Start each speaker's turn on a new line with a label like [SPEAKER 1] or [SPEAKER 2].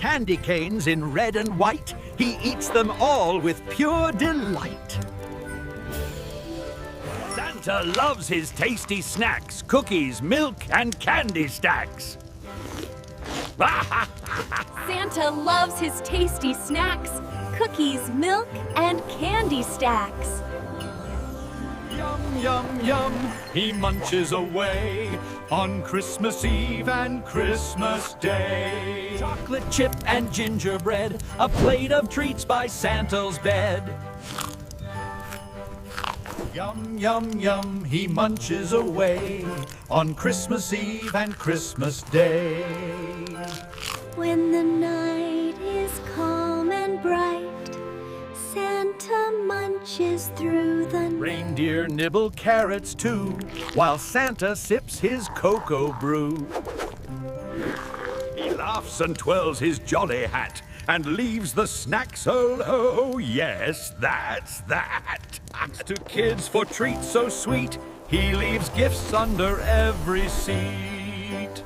[SPEAKER 1] candy canes in red and white. He eats them all with pure delight. Santa loves his tasty snacks, cookies, milk, and candy stacks.
[SPEAKER 2] Santa loves his tasty snacks, cookies, milk, and candy stacks.
[SPEAKER 1] Yum, yum, yum, he munches away on Christmas Eve and Christmas Day. Chocolate chip and gingerbread, a plate of treats by Santa's bed. Yum, yum, yum, he munches away on Christmas Eve and Christmas Day.
[SPEAKER 2] When the night is calm and bright, Santa munches through the night.
[SPEAKER 1] Reindeer nibble carrots too, while Santa sips his cocoa brew. He laughs and twirls his jolly hat and leaves the snacks oh, yes, that's that. To kids for treats so sweet, he leaves gifts under every seat.